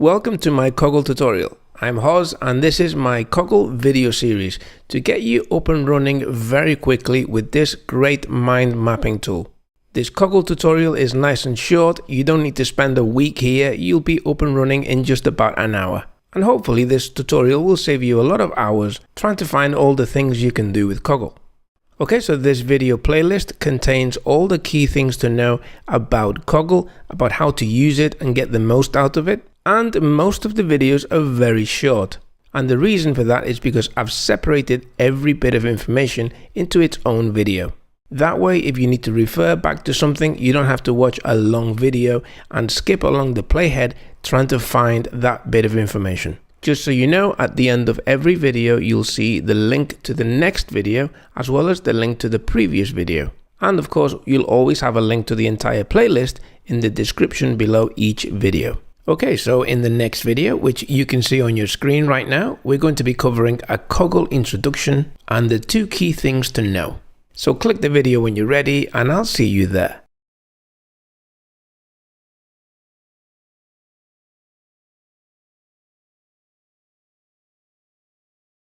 Welcome to my Coggle tutorial. I'm Hoz and this is my Coggle video series to get you up and running very quickly with this great mind mapping tool. This Coggle tutorial is nice and short, you don't need to spend a week here, you'll be up and running in just about an hour. And hopefully this tutorial will save you a lot of hours trying to find all the things you can do with Coggle. Okay, so this video playlist contains all the key things to know about Coggle, about how to use it and get the most out of it. And most of the videos are very short. And the reason for that is because I've separated every bit of information into its own video. That way, if you need to refer back to something, you don't have to watch a long video and skip along the playhead trying to find that bit of information. Just so you know, at the end of every video, you'll see the link to the next video, as well as the link to the previous video. And of course, you'll always have a link to the entire playlist in the description below each video. Okay, so in the next video, which you can see on your screen right now, we're going to be covering a Coggle introduction and the two key things to know. So click the video when you're ready and I'll see you there.